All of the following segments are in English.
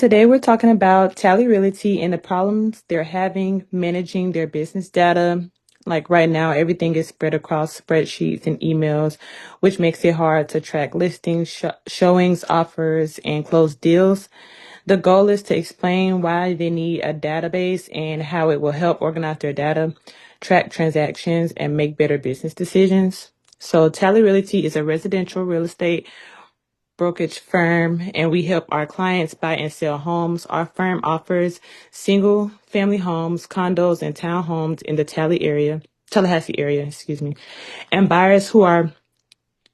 Today we're talking about Tally Realty and the problems they're having managing their business data. Like right now, everything is spread across spreadsheets and emails, which makes it hard to track listings, showings, offers, and close deals. The goal is to explain why they need a database and how it will help organize their data, track transactions, and make better business decisions. So Tally Realty is a residential real estate brokerage firm, and we help our clients buy and sell homes. Our firm offers single family homes, condos, and townhomes in the Tallahassee area, and buyers who are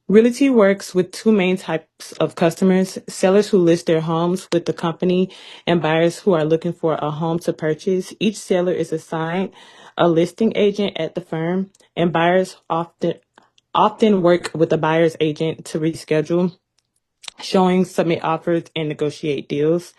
Realty works with two main types of customers: sellers who list their homes with the company and buyers who are looking for a home to purchase. Each seller is assigned a listing agent at the firm, and buyers often work with the buyer's agent to reschedule showings, submit offers, and negotiate deals.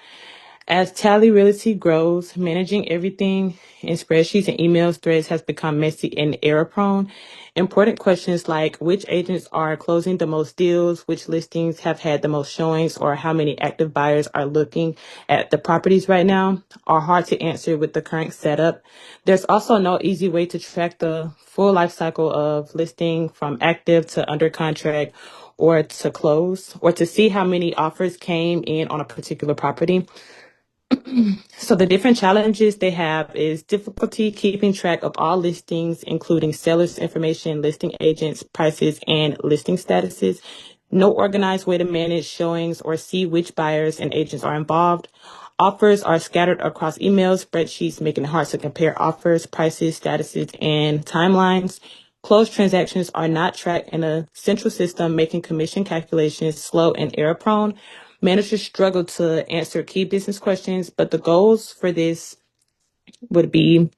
As Tally Realty grows, managing everything in spreadsheets and email threads has become messy and error prone. Important questions like which agents are closing the most deals, which listings have had the most showings, or how many active buyers are looking at the properties right now are hard to answer with the current setup. There's also no easy way to track the full life cycle of listing from active to under contract or to close, or to see how many offers came in on a particular property. So the different challenges they have is difficulty keeping track of all listings, including sellers' information, listing agents, prices, and listing statuses. No organized way to manage showings or see which buyers and agents are involved. Offers are scattered across emails, spreadsheets, making it hard to compare offers, prices, statuses, and timelines. Closed transactions are not tracked in a central system, making commission calculations slow and error prone. Managers struggle to answer key business questions, but the goals for this would be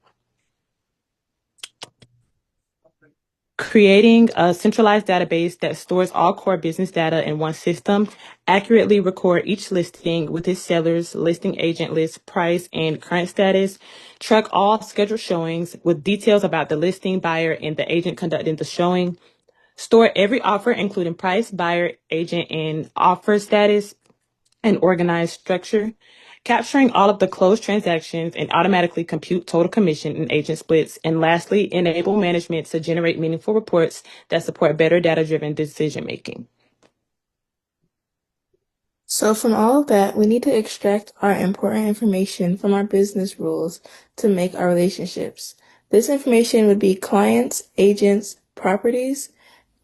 creating a centralized database that stores all core business data in one system, accurately record each listing with its sellers, listing agent list, price, and current status, track all scheduled showings with details about the listing, buyer, and the agent conducting the showing, store every offer, including price, buyer, agent, and offer status, and organized structure, capturing all of the closed transactions and automatically compute total commission and agent splits. And lastly, enable management to generate meaningful reports that support better data-driven decision making. So from all of that, we need to extract our important information from our business rules to make our relationships. This information would be clients, agents, properties,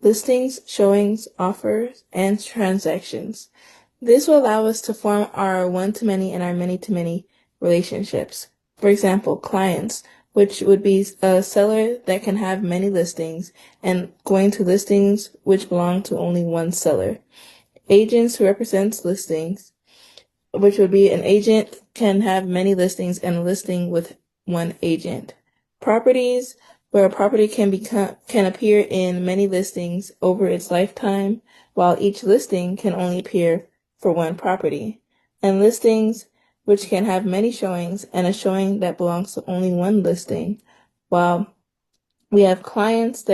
listings, showings, offers, and transactions. This will allow us to form our one-to-many and our many-to-many relationships. For example, clients, which would be a seller that can have many listings, and going to listings which belong to only one seller. Agents who represents listings, which would be an agent can have many listings and a listing with one agent. Properties, where a property can appear in many listings over its lifetime, while each listing can only appear for one property. And listings, which can have many showings and a showing that belongs to only one listing, while we have clients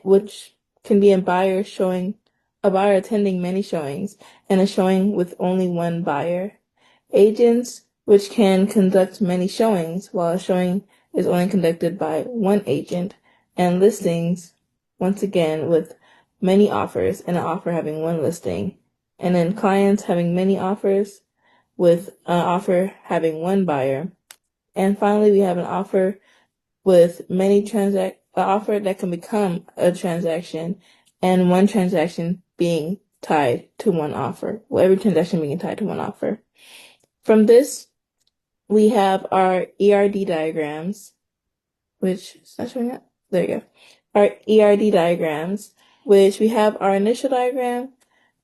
which can be a buyer attending many showings and a showing with only one buyer. Agents, which can conduct many showings, while a showing is only conducted by one agent. And listings, once again, with many offers and an offer having one listing. And then clients having many offers with an offer having one buyer. And finally, we have an offer with an offer that can become a transaction, and one transaction being tied to one offer. Well, every transaction being tied to one offer. From this, we have our ERD diagrams, which is not showing up. There you go. Our ERD diagrams, which we have our initial diagram,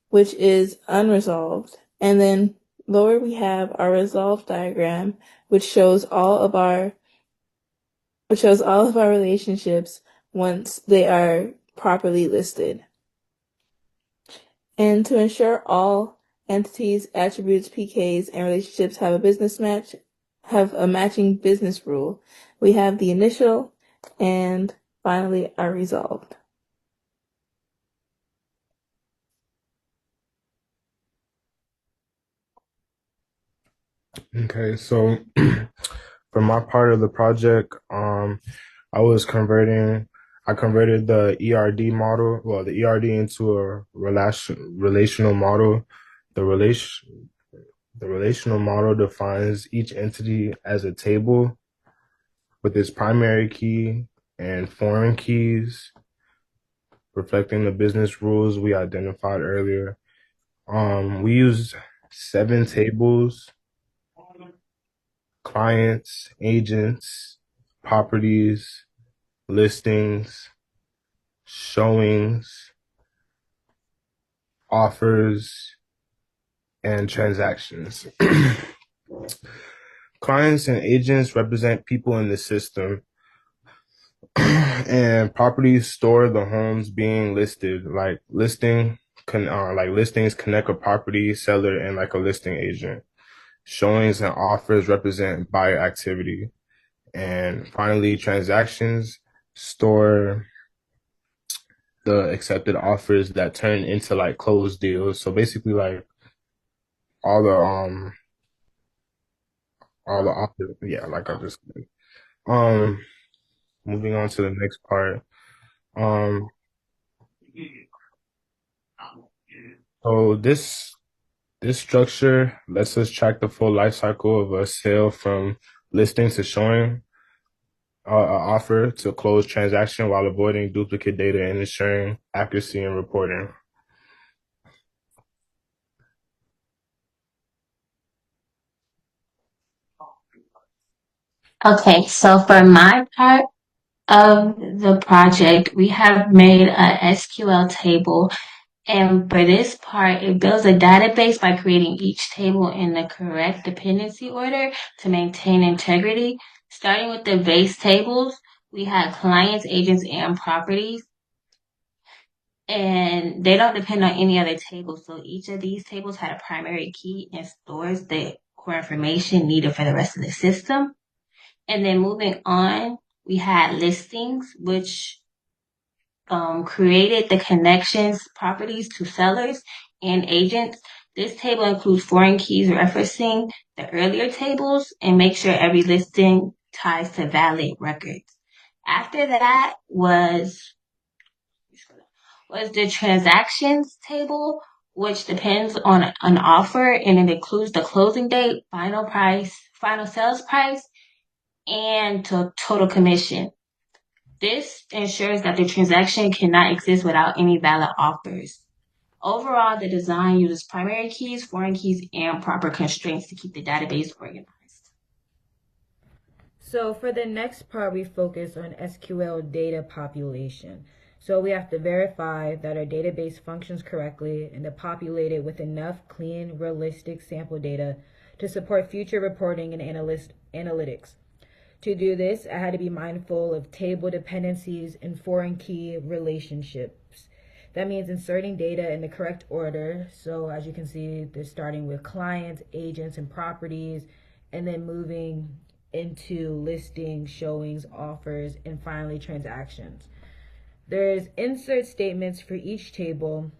which is unresolved, and then lower we have our resolved diagram, which shows all of our relationships once they are properly listed. And to ensure all entities, attributes, PKs, and relationships have a matching business rule, we have the initial and finally our resolved. Okay, so for my part of the project, I was converting, I converted the ERD model, well, the ERD into a relational model. The the relational model defines each entity as a table with its primary key and foreign keys, reflecting the business rules we identified earlier. We used 7 tables: clients, agents, properties, listings, showings, offers, and transactions. Clients and agents represent people in the system, and properties store the homes being listed. Like listings connect a property seller and like a listing agent. Showings and offers represent buyer activity, and finally, transactions store the accepted offers that turn into like closed deals. So basically, like all the um all the offers, yeah, like I just um moving on to the next part. Um, so this structure lets us track the full life cycle of a sale from listing to showing, offer to close transaction while avoiding duplicate data and ensuring accuracy in reporting. Okay, so for my part of the project, we have made a SQL table. And for this part, it builds a database by creating each table in the correct dependency order to maintain integrity. Starting with the base tables, we have clients, agents, and properties, and they don't depend on any other table. So each of these tables had a primary key and stores the core information needed for the rest of the system. And then moving on, we had listings, which created the connections properties to sellers and agents. This table includes foreign keys referencing the earlier tables and make sure every listing ties to valid records. After that was the transactions table, which depends on an offer and it includes the closing date, final price, final sales price, and total commission. This ensures that the transaction cannot exist without any valid offers. Overall, the design uses primary keys, foreign keys, and proper constraints to keep the database organized. So for the next part, we focus on SQL data population. So we have to verify that our database functions correctly and to populate it with enough clean, realistic sample data to support future reporting and analytics. To do this, I had to be mindful of table dependencies and foreign key relationships. That means inserting data in the correct order. So as you can see, they're starting with clients, agents, and properties, and then moving into listings, showings, offers, and finally transactions. There's insert statements for each table.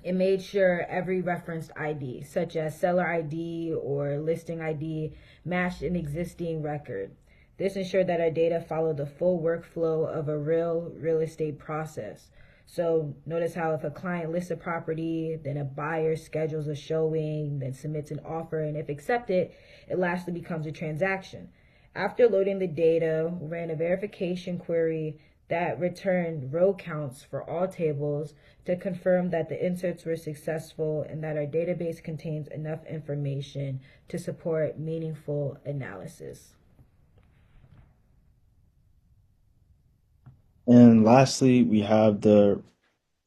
It made sure every referenced ID, such as seller ID or listing ID, matched an existing record. This ensured that our data followed the full workflow of a real estate process. So notice how if a client lists a property, then a buyer schedules a showing, then submits an offer, and if accepted, it lastly becomes a transaction. After loading the data, we ran a verification query that returned row counts for all tables to confirm that the inserts were successful and that our database contains enough information to support meaningful analysis. And lastly, we have the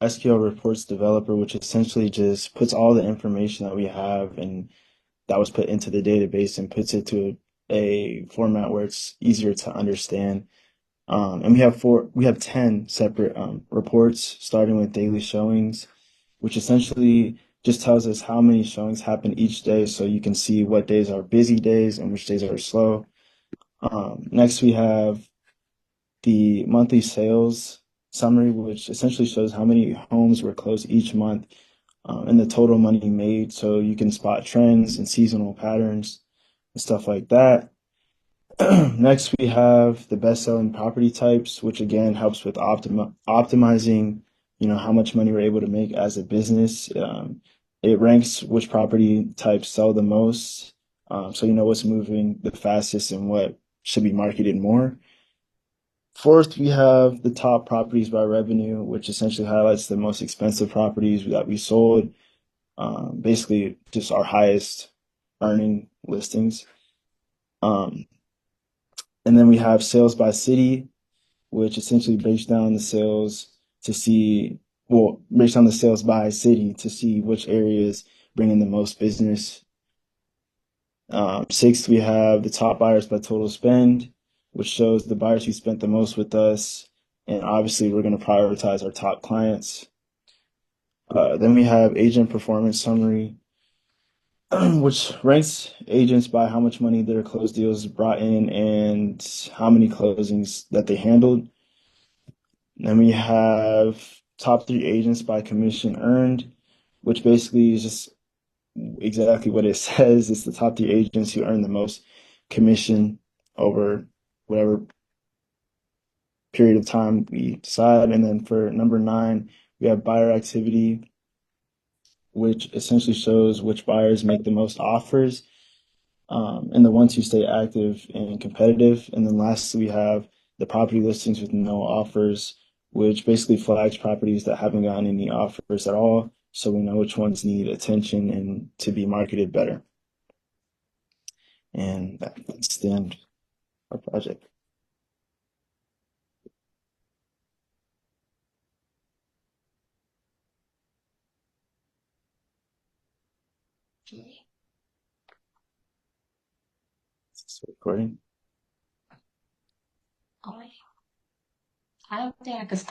SQL reports developer, which essentially just puts all the information that we have and that was put into the database and puts it to a format where it's easier to understand. And we have 10 separate reports, starting with daily showings, which essentially just tells us how many showings happen each day, so you can see what days are busy days and which days are slow. Next, we have the monthly sales summary, which essentially shows how many homes were closed each month, and the total money made, so you can spot trends and seasonal patterns. stuff like that. Next, we have the best-selling property types, which again helps with optimizing, how much money we're able to make as a business. It ranks which property types sell the most, so you know what's moving the fastest and what should be marketed more. Fourth, we have the top properties by revenue, which essentially highlights the most expensive properties that we sold, basically just our highest earning listings. Um, and then we have sales by city, which essentially breaks down the sales to see, well, breaks down the sales by city to see which areas bring in the most business. Sixth, we have the top buyers by total spend, which shows the buyers who spent the most with us. And obviously, we're going to prioritize our top clients. Then we have agent performance summary, which ranks agents by how much money their closed deals brought in and how many closings that they handled. Then we have top 3 agents by commission earned, which basically is just exactly what it says. It's the top 3 agents who earn the most commission over whatever period of time we decide. And then for number 9, we have buyer activity, which essentially shows which buyers make the most offers, and the ones who stay active and competitive. And then lastly, we have the property listings with no offers, which basically flags properties that haven't gotten any offers at all, so we know which ones need attention and to be marketed better. And that's the end of our project. Is this recording? Oh, I don't think I could stop.